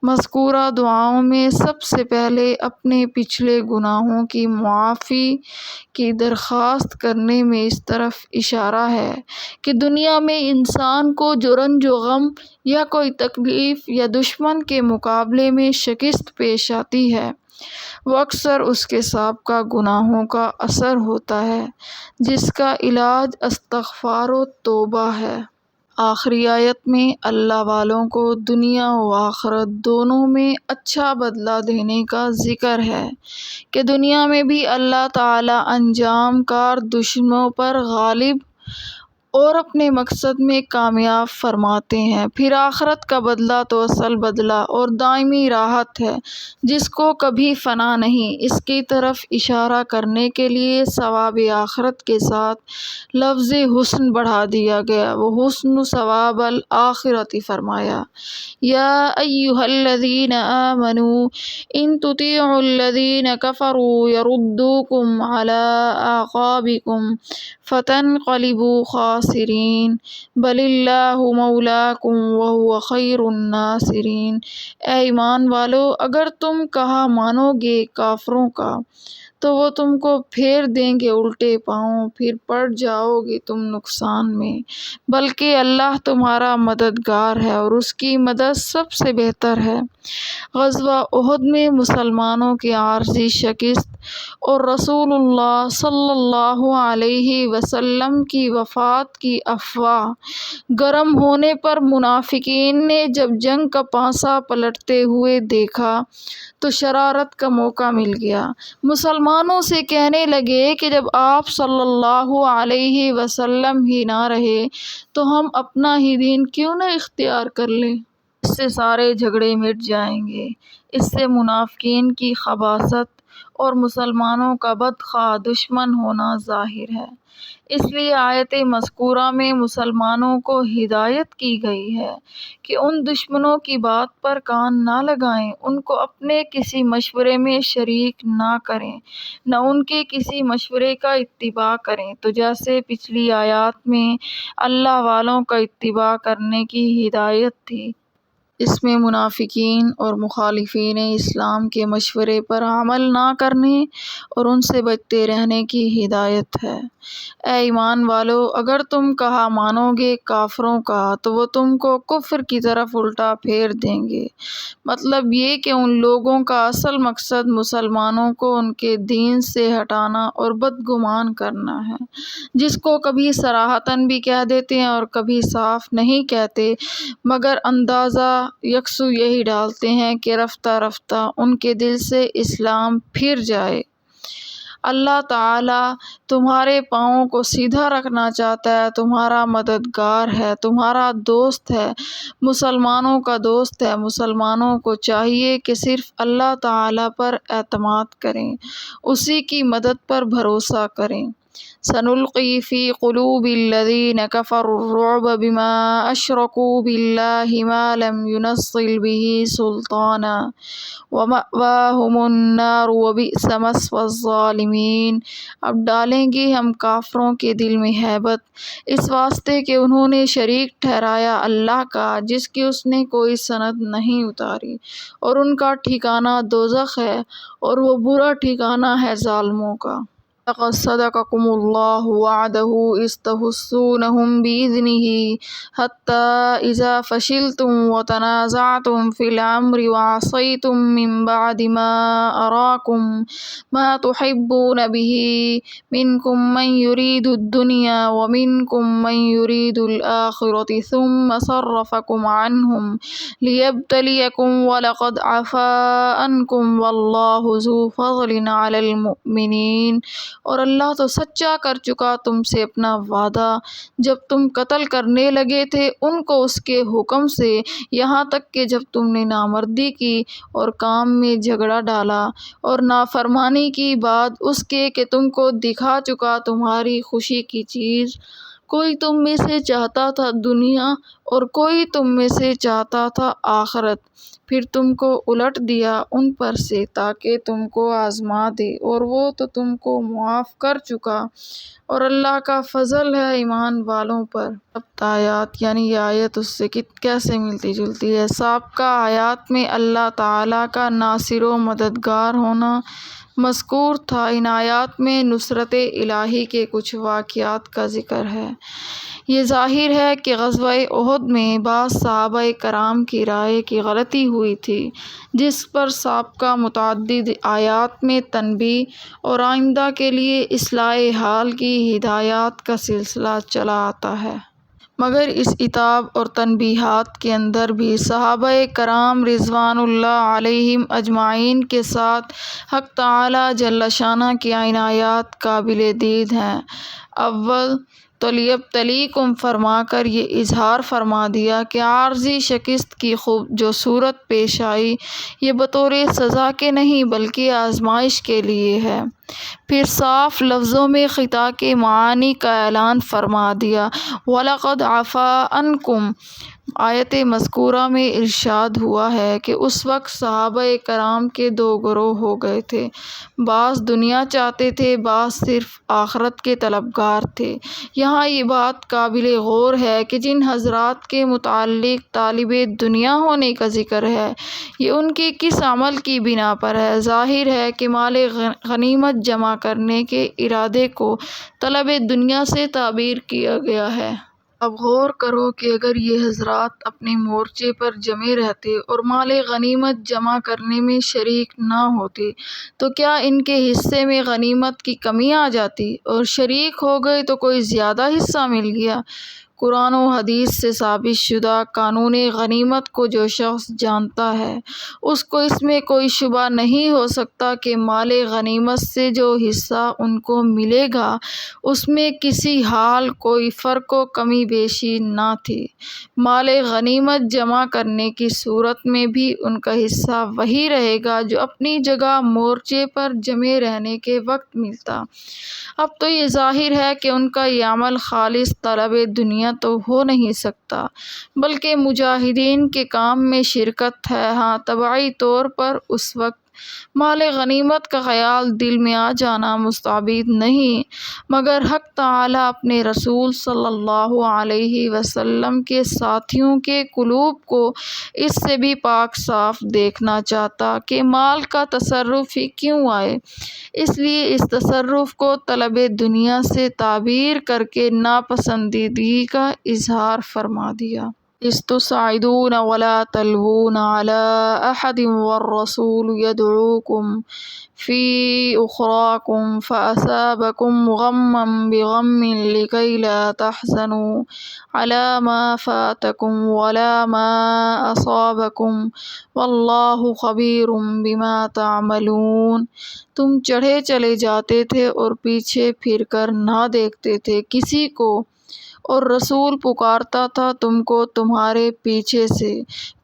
مذکورہ دعاؤں میں سب سے پہلے اپنے پچھلے گناہوں کی معافی کی درخواست کرنے میں اس طرف اشارہ ہے کہ دنیا میں انسان کو جو رنج و غم یا کوئی تکلیف یا دشمن کے مقابلے میں شکست پیش آتی ہے وہ اکثر اس کے سابقہ گناہوں کا اثر ہوتا ہے، جس کا علاج استغفار و توبہ ہے۔ آخری آیت میں اللہ والوں کو دنیا و آخرت دونوں میں اچھا بدلہ دینے کا ذکر ہے کہ دنیا میں بھی اللہ تعالیٰ انجام کار دشمنوں پر غالب اور اپنے مقصد میں کامیاب فرماتے ہیں، پھر آخرت کا بدلہ تو اصل بدلہ اور دائمی راحت ہے جس کو کبھی فنا نہیں۔ اس کی طرف اشارہ کرنے کے لیے ثواب آخرت کے ساتھ لفظ حسن بڑھا دیا گیا، وہ حسن ثواب الآخرۃ فرمایا۔ یا ایھا الذین آمنوا ان تطیعوا الذین کفروا یردوکم علی اعقابکم فتنقلبوا خاسرین بل اللہ مولاکم وہو خیر الناصرین۔ اے ایمان والو، اگر تم کہا مانو گے کافروں کا تو وہ تم کو پھیر دیں گے الٹے پاؤں، پھر پڑ جاؤ گے تم نقصان میں، بلکہ اللہ تمہارا مددگار ہے اور اس کی مدد سب سے بہتر ہے۔ غزوہ احد میں مسلمانوں کی عارضی شکست اور رسول اللہ صلی اللہ علیہ وسلم کی وفات کی افواہ گرم ہونے پر منافقین نے جب جنگ کا پانسا پلٹتے ہوئے دیکھا تو شرارت کا موقع مل گیا۔ مسلمانوں سے کہنے لگے کہ جب آپ صلی اللہ علیہ وسلم ہی نہ رہے تو ہم اپنا ہی دین کیوں نہ اختیار کر لیں، اس سے سارے جھگڑے مٹ جائیں گے۔ اس سے منافقین کی خباثت اور مسلمانوں کا بدخواہ دشمن ہونا ظاہر ہے۔ اس لیے آیت مذکورہ میں مسلمانوں کو ہدایت کی گئی ہے کہ ان دشمنوں کی بات پر کان نہ لگائیں، ان کو اپنے کسی مشورے میں شریک نہ کریں، نہ ان کے کسی مشورے کا اتباع کریں، تو جیسے پچھلی آیات میں اللہ والوں کا اتباع کرنے کی ہدایت تھی، اس میں منافقین اور مخالفین اسلام کے مشورے پر عمل نہ کرنے اور ان سے بچتے رہنے کی ہدایت ہے۔ اے ایمان والو، اگر تم کہا مانو گے کافروں کا تو وہ تم کو کفر کی طرف الٹا پھیر دیں گے۔ مطلب یہ کہ ان لوگوں کا اصل مقصد مسلمانوں کو ان کے دین سے ہٹانا اور بدگمان کرنا ہے، جس کو کبھی صراحتاً بھی کہہ دیتے ہیں اور کبھی صاف نہیں کہتے، مگر اندازہ یکسو یہی ڈالتے ہیں کہ رفتہ رفتہ ان کے دل سے اسلام پھر جائے۔ اللہ تعالیٰ تمہارے پاؤں کو سیدھا رکھنا چاہتا ہے، تمہارا مددگار ہے، تمہارا دوست ہے، مسلمانوں کا دوست ہے۔ مسلمانوں کو چاہیے کہ صرف اللہ تعالیٰ پر اعتماد کریں، اسی کی مدد پر بھروسہ کریں۔ سنلقی فی قلوب الذین کفروا الرعب بما اشرکوا باللہ ما لم ينزل بہ سلطانا ومأواہم النار وبئس مثوی الظالمین۔ اب ڈالیں گے ہم کافروں کے دل میں ہیبت، اس واسطے کہ انہوں نے شریک ٹھہرایا اللہ کا جس کی اس نے کوئی سند نہیں اتاری، اور ان کا ٹھکانہ دوزخ ہے، اور وہ برا ٹھکانہ ہے ظالموں کا۔ لقد صدقكم الله وعده إذ تحسونهم بإذنه حتى إذا فشلتم وتنازعتم في الأمر وعصيتم من بعد ما أراكم ما تحبون به منكم من يريد الدنيا ومنكم من يريد الآخرة ثم صرفكم عنهم ليبتليكم ولقد عفا عنكم والله ذو فضل على المؤمنين۔ اور اللہ تو سچا کر چکا تم سے اپنا وعدہ جب تم قتل کرنے لگے تھے ان کو اس کے حکم سے، یہاں تک کہ جب تم نے نامردی کی اور کام میں جھگڑا ڈالا اور نافرمانی کی بعد اس کے کہ تم کو دکھا چکا تمہاری خوشی کی چیز۔ کوئی تم میں سے چاہتا تھا دنیا اور کوئی تم میں سے چاہتا تھا آخرت، پھر تم کو الٹ دیا ان پر سے تاکہ تم کو آزما دے، اور وہ تو تم کو معاف کر چکا، اور اللہ کا فضل ہے ایمان والوں پر۔ سابقہ آیات یعنی یہ آیت اس سے کیسے ملتی جلتی ہے۔ سابقہ آیات میں اللہ تعالیٰ کا ناصر و مددگار ہونا مذکور تھا۔ ان آیات میں نصرت الہی کے کچھ واقعات کا ذکر ہے۔ یہ ظاہر ہے کہ غزوہ احد میں بعض صحابہ کرام کی رائے کی غلطی ہوئی تھی، جس پر سابقہ متعدد آیات میں تنبیہ اور آئندہ کے لیے اصلاح حال کی ہدایات کا سلسلہ چلا آتا ہے۔ مگر اس عتاب اور تنبیہات کے اندر بھی صحابہ کرام رضوان اللہ علیہم اجمعین کے ساتھ حق تعالیٰ جل شانہ کی عنایات قابل دید ہیں۔ اول تو لیبتلیکم فرما کر یہ اظہار فرما دیا کہ عارضی شکست کی جو صورت پیش آئی یہ بطور سزا کے نہیں بلکہ آزمائش کے لیے ہے۔ پھر صاف لفظوں میں خطا کے معانی کا اعلان فرما دیا۔ وَلَقَدْ عَفَا عَنْكُمْ آیت مذکورہ میں ارشاد ہوا ہے کہ اس وقت صحابہ کرام کے دو گروہ ہو گئے تھے، بعض دنیا چاہتے تھے، بعض صرف آخرت کے طلبگار تھے۔ یہاں یہ بات قابل غور ہے کہ جن حضرات کے متعلق طالب دنیا ہونے کا ذکر ہے یہ ان کے کس عمل کی بنا پر ہے۔ ظاہر ہے کہ مال غنیمت جمع کرنے کے ارادے کو طلب دنیا سے تعبیر کیا گیا ہے۔ اب غور کرو کہ اگر یہ حضرات اپنے مورچے پر جمے رہتے اور مال غنیمت جمع کرنے میں شریک نہ ہوتے تو کیا ان کے حصے میں غنیمت کی کمی آ جاتی؟ اور شریک ہو گئے تو کوئی زیادہ حصہ مل گیا؟ قرآن و حدیث سے ثابت شدہ قانون غنیمت کو جو شخص جانتا ہے اس کو اس میں کوئی شبہ نہیں ہو سکتا کہ مال غنیمت سے جو حصہ ان کو ملے گا اس میں کسی حال کوئی فرق و کمی بیشی نہ تھی۔ مال غنیمت جمع کرنے کی صورت میں بھی ان کا حصہ وہی رہے گا جو اپنی جگہ مورچے پر جمے رہنے کے وقت ملتا۔ اب تو یہ ظاہر ہے کہ ان کا یہ عمل خالص طلب دنیا تو ہو نہیں سکتا بلکہ مجاہدین کے کام میں شرکت ہے۔ ہاں طبعی طور پر اس وقت مال غنیمت کا خیال دل میں آ جانا مستعبید نہیں، مگر حق تعالیٰ اپنے رسول صلی اللہ علیہ وسلم کے ساتھیوں کے قلوب کو اس سے بھی پاک صاف دیکھنا چاہتا کہ مال کا تصرف ہی کیوں آئے، اس لیے اس تصرف کو طلب دنیا سے تعبیر کر کے ناپسندیدگی کا اظہار فرما دیا۔ استصعدون ولا تلوون على أحد والرسول يدعوكم في أخراكم فأصابكم غما بغم لكي لا تحزنوا على ما فاتكم ولا ما أصابكم والله خبير بما تعملون۔ تم چڑھے چلے جاتے تھے اور پیچھے پھر کر نہ دیکھتے تھے کسی کو، اور رسول پکارتا تھا تم کو تمہارے پیچھے سے،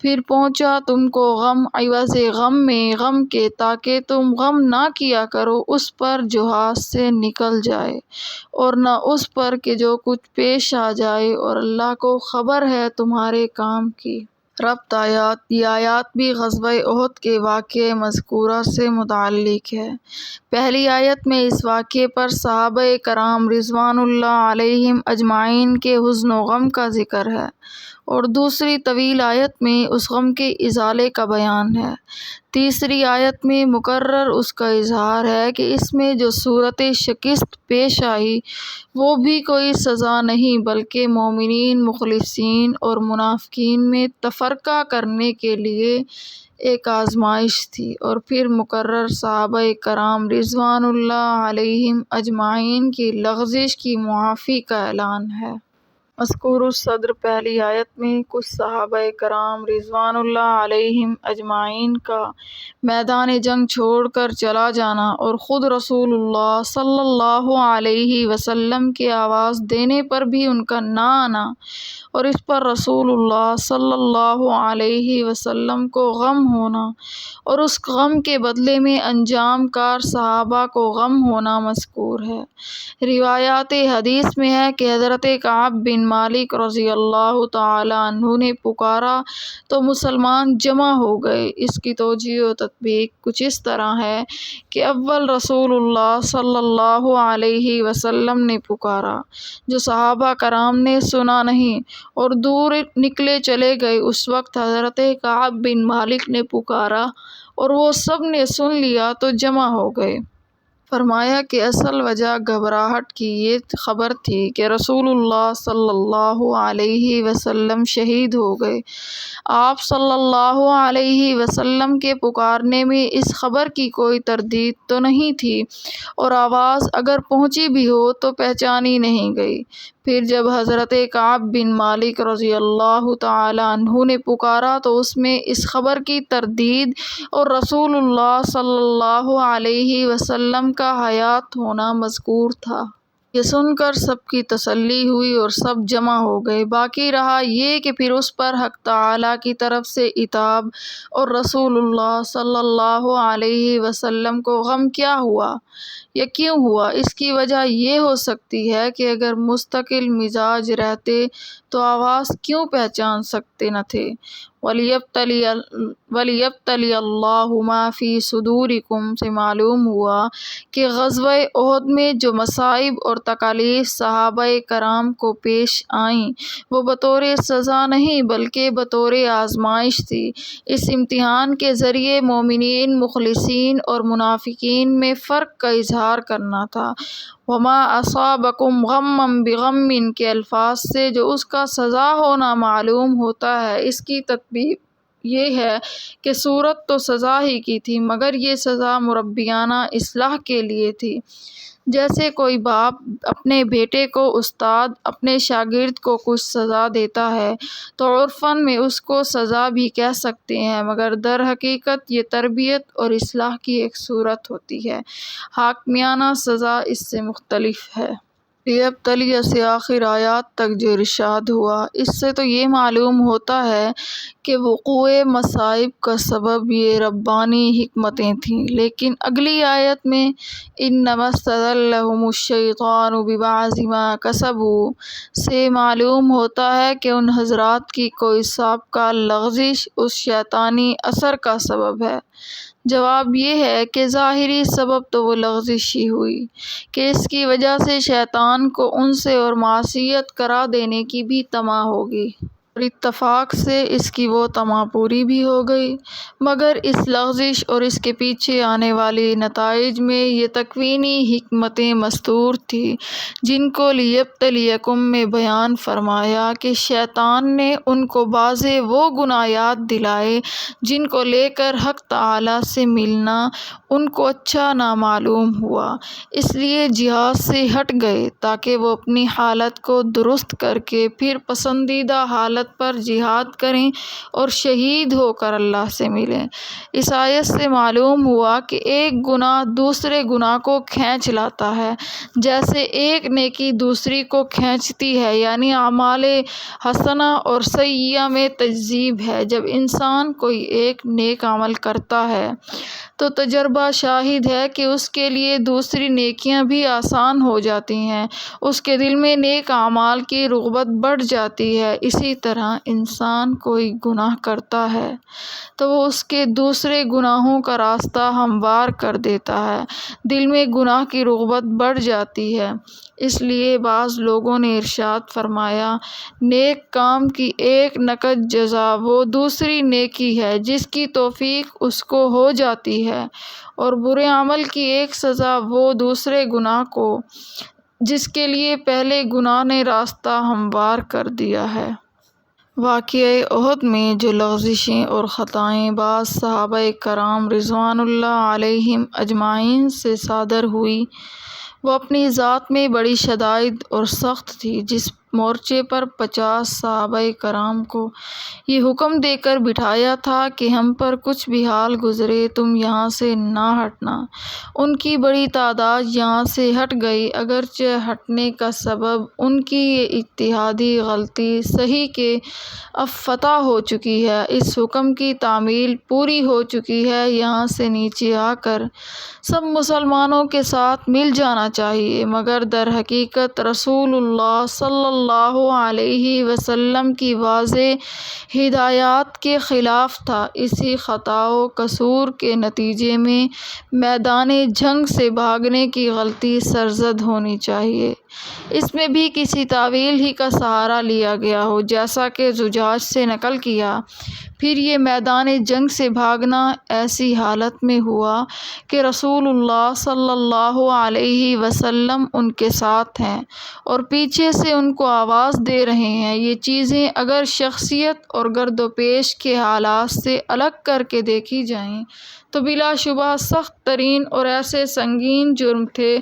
پھر پہنچا تم کو غم عوض غم میں غم کے، تاکہ تم غم نہ کیا کرو اس پر جو ہاتھ سے نکل جائے، اور نہ اس پر کہ جو کچھ پیش آ جائے، اور اللہ کو خبر ہے تمہارے کام کی۔ ربط آیات۔ یہ آیات بھی غزوہ احد کے واقعہ مذکورہ سے متعلق ہے۔ پہلی آیت میں اس واقعے پر صحابہ کرام رضوان اللہ علیہم اجمعین کے حزن و غم کا ذکر ہے، اور دوسری طویل آیت میں اس غم کے ازالے کا بیان ہے۔ تیسری آیت میں مکرر اس کا اظہار ہے کہ اس میں جو صورت شکست پیش آئی وہ بھی کوئی سزا نہیں بلکہ مومنین، مخلصین اور منافقین میں تفرقہ کرنے کے لیے ایک آزمائش تھی، اور پھر مکرر صحابہ کرام رضوان اللہ علیہم اجمعین کی لغزش کی معافی کا اعلان ہے۔ مذکور الصدر۔ پہلی آیت میں کچھ صحابہ کرام رضوان اللہ علیہم اجمعین کا میدان جنگ چھوڑ کر چلا جانا اور خود رسول اللہ صلی اللہ علیہ وسلم کے آواز دینے پر بھی ان کا نہ آنا، اور اس پر رسول اللہ صلی اللہ علیہ وسلم کو غم ہونا، اور اس غم کے بدلے میں انجام کار صحابہ کو غم ہونا مذکور ہے۔ روایات حدیث میں ہے کہ حضرت کعب بن مالک رضی اللہ تعالیٰ عنہ نے پکارا تو مسلمان جمع ہو گئے۔ اس کی توجیہ و تطبیق کچھ اس طرح ہے کہ اول رسول اللہ صلی اللہ علیہ وسلم نے پکارا، جو صحابہ کرام نے سنا نہیں اور دور نکلے چلے گئے، اس وقت حضرت کعب بن مالک نے پکارا اور وہ سب نے سن لیا تو جمع ہو گئے۔ فرمایا کہ اصل وجہ گھبراہٹ کی یہ خبر تھی کہ رسول اللہ صلی اللہ علیہ وسلم شہید ہو گئے۔ آپ صلی اللہ علیہ وسلم کے پکارنے میں اس خبر کی کوئی تردید تو نہیں تھی، اور آواز اگر پہنچی بھی ہو تو پہچانی نہیں گئی۔ پھر جب حضرت کعب بن مالک رضی اللہ تعالیٰ عنہ نے پکارا تو اس میں اس خبر کی تردید اور رسول اللہ صلی اللہ علیہ وسلم کا حیات ہونا مذکور تھا۔ یہ سن کر سب کی تسلی ہوئی اور سب جمع ہو گئے۔ باقی رہا یہ کہ پھر اس پر حق تعالیٰ کی طرف سے عتاب اور رسول اللہ صلی اللہ علیہ وسلم کو غم کیا ہوا یا کیوں ہوا۔ اس کی وجہ یہ ہو سکتی ہے کہ اگر مستقل مزاج رہتے تو آواز کیوں پہچان سکتے نہ تھے۔ وَلِيَبْتَلِيَ اللَّهُ مَا فِي صُدُورِكُمْ سے معلوم ہوا کہ غزوہ احد میں جو مصائب اور تکالیف صحابہ کرام کو پیش آئیں وہ بطور سزا نہیں بلکہ بطور آزمائش تھی۔ اس امتحان کے ذریعے مومنین، مخلصین اور منافقین میں فرق کا اظہار کرنا تھا۔ وَمَا أَصَابَكُمْ غَمًّا بِغَمٍ کے الفاظ سے جو اس کا سزا ہونا معلوم ہوتا ہے، اس کی تطبیق یہ ہے کہ صورت تو سزا ہی کی تھی مگر یہ سزا مربیانہ اصلاح کے لیے تھی۔ جیسے کوئی باپ اپنے بیٹے کو، استاد اپنے شاگرد کو کچھ سزا دیتا ہے تو عرفاً میں اس کو سزا بھی کہہ سکتے ہیں، مگر در حقیقت یہ تربیت اور اصلاح کی ایک صورت ہوتی ہے۔ حاکمیانہ سزا اس سے مختلف ہے۔ لیبتلیہ سے آخر آیات تک جو ارشاد ہوا، اس سے تو یہ معلوم ہوتا ہے کہ وقوع مصائب کا سبب یہ ربانی حکمتیں تھیں، لیکن اگلی آیت میں انما استزلهم الشیطان ببعض ما کسبوا سے معلوم ہوتا ہے کہ ان حضرات کی کوئی سابقہ لغزش اس شیطانی اثر کا سبب ہے۔ جواب یہ ہے کہ ظاہری سبب تو وہ لغزش ہی ہوئی کہ اس کی وجہ سے شیطان کو ان سے اور معصیت کرا دینے کی بھی طمع ہوگی، اور اتفاق سے اس کی وہ طمع پوری بھی ہو گئی، مگر اس لغزش اور اس کے پیچھے آنے والے نتائج میں یہ تکوینی حکمتیں مستور تھی جن کو لیبتلیکم میں بیان فرمایا کہ شیطان نے ان کو بعض وہ گناہ یاد دلائے جن کو لے کر حق تعالیٰ سے ملنا ان کو اچھا نامعلوم ہوا، اس لیے جہاد سے ہٹ گئے تاکہ وہ اپنی حالت کو درست کر کے پھر پسندیدہ حالت پر جہاد کریں اور شہید ہو کر اللہ سے ملیں۔ اس آیت سے معلوم ہوا کہ ایک گناہ دوسرے گناہ کو کھینچ لاتا ہے، جیسے ایک نیکی دوسری کو کھینچتی ہے، یعنی اعمال حسنہ اور سیئہ میں تجذیب ہے۔ جب انسان کوئی ایک نیک عمل کرتا ہے تو تجربہ شاہد ہے کہ اس کے لیے دوسری نیکیاں بھی آسان ہو جاتی ہیں، اس کے دل میں نیک اعمال کی رغبت بڑھ جاتی ہے۔ اسی طرح انسان کوئی گناہ کرتا ہے تو وہ اس کے دوسرے گناہوں کا راستہ ہموار کر دیتا ہے، دل میں گناہ کی رغبت بڑھ جاتی ہے۔ اس لیے بعض لوگوں نے ارشاد فرمایا، نیک کام کی ایک نقد جزا وہ دوسری نیکی ہے جس کی توفیق اس کو ہو جاتی ہے، اور برے عمل کی ایک سزا وہ دوسرے گناہ کو جس کے لیے پہلے گناہ نے راستہ ہموار کر دیا ہے۔ واقعہ احد میں جو لغزشیں اور خطائیں بعض صحابہ کرام رضوان اللہ علیہم اجمعین سے صادر ہوئی، وہ اپنی ذات میں بڑی شدائد اور سخت تھی۔ جس مورچے پر 50 صحابہ کرام کو یہ حکم دے کر بٹھایا تھا کہ ہم پر کچھ بھی حال گزرے تم یہاں سے نہ ہٹنا، ان کی بڑی تعداد یہاں سے ہٹ گئی، اگرچہ ہٹنے کا سبب ان کی یہ اجتہادی غلطی صحیح کہ اب فتح ہو چکی ہے، اس حکم کی تعمیل پوری ہو چکی ہے، یہاں سے نیچے آ کر سب مسلمانوں کے ساتھ مل جانا چاہیے، مگر در حقیقت رسول اللہ صلی اللہ علیہ وسلم کی واضح ہدایات کے خلاف تھا۔ اسی خطا و قصور کے نتیجے میں میدان جنگ سے بھاگنے کی غلطی سرزد ہونی چاہیے، اس میں بھی کسی تاویل ہی کا سہارا لیا گیا ہو، جیسا کہ زجاج سے نقل کیا۔ پھر یہ میدان جنگ سے بھاگنا ایسی حالت میں ہوا کہ رسول اللہ صلی اللہ علیہ وسلم ان کے ساتھ ہیں اور پیچھے سے ان کو آواز دے رہے ہیں۔ یہ چیزیں اگر شخصیت اور گرد و پیش کے حالات سے الگ کر کے دیکھی جائیں تو بلا شبہ سخت ترین اور ایسے سنگین جرم تھے۔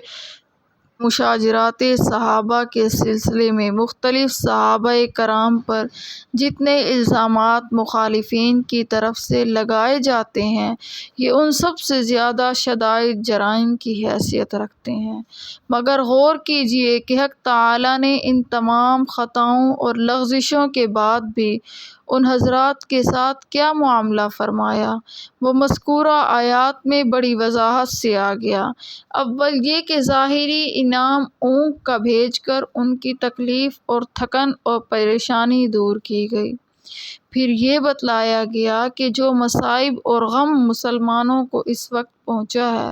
مشاجرات صحابہ کے سلسلے میں مختلف صحابہ کرام پر جتنے الزامات مخالفین کی طرف سے لگائے جاتے ہیں، یہ ان سب سے زیادہ شدائد جرائم کی حیثیت رکھتے ہیں، مگر غور کیجئے کہ حق تعالیٰ نے ان تمام خطاؤں اور لغزشوں کے بعد بھی ان حضرات کے ساتھ کیا معاملہ فرمایا، وہ مذکورہ آیات میں بڑی وضاحت سے آ گیا۔ اول یہ کہ ظاہری انعام اونٹ کا بھیج کر ان کی تکلیف اور تھکن اور پریشانی دور کی گئی۔ پھر یہ بتلایا گیا کہ جو مصائب اور غم مسلمانوں کو اس وقت پہنچا ہے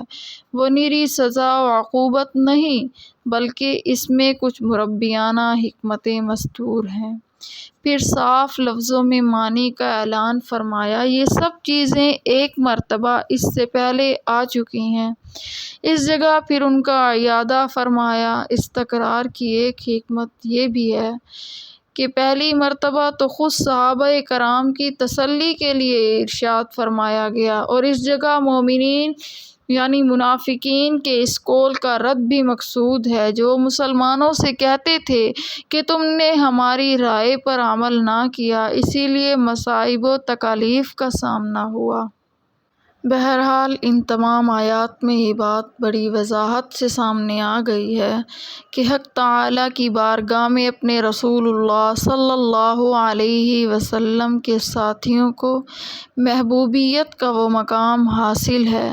وہ نری سزا و عقوبت نہیں، بلکہ اس میں کچھ مربیانہ حکمتیں مستور ہیں۔ پھر صاف لفظوں میں معنی کا اعلان فرمایا، یہ سب چیزیں ایک مرتبہ اس سے پہلے آ چکی ہیں۔ اس جگہ پھر ان کا اعادہ فرمایا۔ اس تکرار کی ایک حکمت یہ بھی ہے کہ پہلی مرتبہ تو خود صحابہ کرام کی تسلی کے لیے ارشاد فرمایا گیا، اور اس جگہ مومنین یعنی منافقین کے اس قول کا رد بھی مقصود ہے جو مسلمانوں سے کہتے تھے کہ تم نے ہماری رائے پر عمل نہ کیا، اسی لیے مصائب و تکالیف کا سامنا ہوا۔ بہرحال ان تمام آیات میں یہ بات بڑی وضاحت سے سامنے آ گئی ہے کہ حق تعالیٰ کی بارگاہ میں اپنے رسول اللہ صلی اللہ علیہ وسلم کے ساتھیوں کو محبوبیت کا وہ مقام حاصل ہے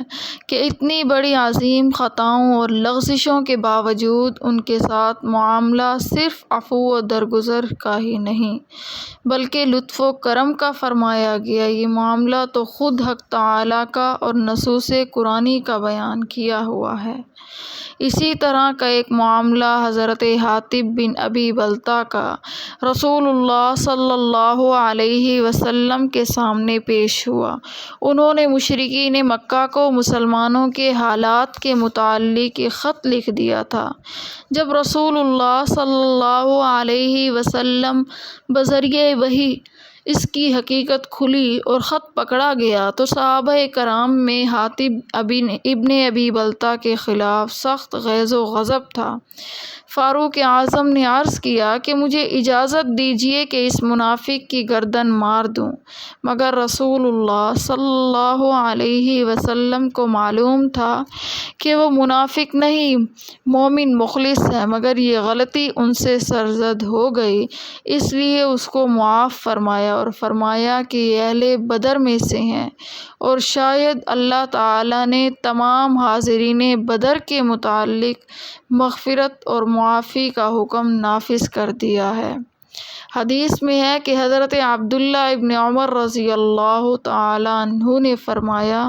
کہ اتنی بڑی عظیم خطاؤں اور لغزشوں کے باوجود ان کے ساتھ معاملہ صرف عفو و درگزر کا ہی نہیں بلکہ لطف و کرم کا فرمایا گیا۔ یہ معاملہ تو خود حق تعالیٰ کا کا اور نصوص قرآنی کا بیان کیا ہوا ہے۔ اسی طرح کا ایک معاملہ حضرت حاتب بن ابی بلتہ کا رسول اللہ صلی اللہ علیہ وسلم کے سامنے پیش ہوا۔ انہوں نے مشرکین مکہ کو مسلمانوں کے حالات کے متعلق ایک خط لکھ دیا تھا۔ جب رسول اللہ صلی اللہ علیہ وسلم بذریعہ وحی اس کی حقیقت کھلی اور خط پکڑا گیا تو صحابہ کرام میں حاتب ابن ابی بلتہ کے خلاف سخت غیظ و غضب تھا۔ فاروق اعظم نے عرض کیا کہ مجھے اجازت دیجیے کہ اس منافق کی گردن مار دوں، مگر رسول اللہ صلی اللہ علیہ وسلم کو معلوم تھا کہ وہ منافق نہیں، مومن مخلص ہے، مگر یہ غلطی ان سے سرزد ہو گئی، اس لیے اس کو معاف فرمایا اور فرمایا کہ یہ اہل بدر میں سے ہیں، اور شاید اللہ تعالیٰ نے تمام حاضرین بدر کے متعلق مغفرت اور معافی کا حکم نافذ کر دیا ہے۔ حدیث میں ہے کہ حضرت عبداللہ ابن عمر رضی اللہ تعالیٰ عنہ نے فرمایا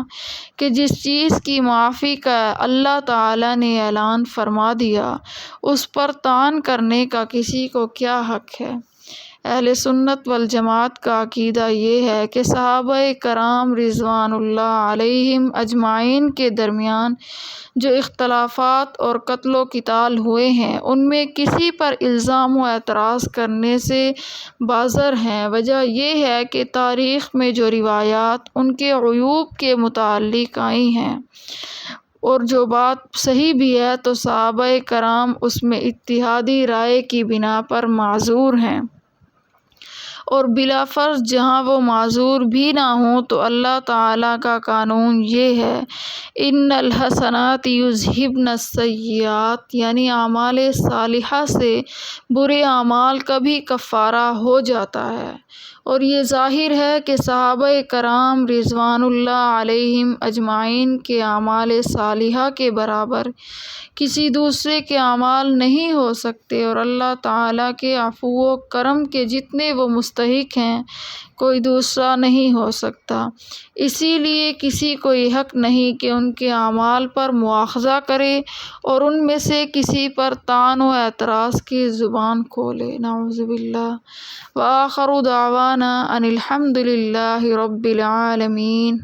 کہ جس چیز کی معافی کا اللہ تعالیٰ نے اعلان فرما دیا اس پر طعن کرنے کا کسی کو کیا حق ہے؟ اہل سنت والجماعت کا عقیدہ یہ ہے کہ صحابہ کرام رضوان اللہ علیہم اجمعین کے درمیان جو اختلافات اور قتل و قتال ہوئے ہیں ان میں کسی پر الزام و اعتراض کرنے سے بازر ہیں۔ وجہ یہ ہے کہ تاریخ میں جو روایات ان کے عیوب کے متعلق آئی ہیں اور جو بات صحیح بھی ہے تو صحابہ کرام اس میں اجتہادی رائے کی بنا پر معذور ہیں، اور بلا فرض جہاں وہ معذور بھی نہ ہوں تو اللہ تعالیٰ کا قانون یہ ہے ان الحسنات یذہبن السیئات، یعنی اعمال صالحہ سے برے اعمال کا بھی کفارہ ہو جاتا ہے، اور یہ ظاہر ہے کہ صحابہ کرام رضوان اللہ علیہم اجمعین کے اعمال صالحہ کے برابر کسی دوسرے کے اعمال نہیں ہو سکتے، اور اللہ تعالیٰ کے عفو و کرم کے جتنے وہ مستحق ہیں کوئی دوسرا نہیں ہو سکتا، اسی لیے کسی کو یہ حق نہیں کہ ان کے اعمال پر مواخذہ کرے اور ان میں سے کسی پر طعن و اعتراض کی زبان کھولے۔ نعوذ باللہ۔ وآخر دعوانا ان الحمد للہ رب العالمین۔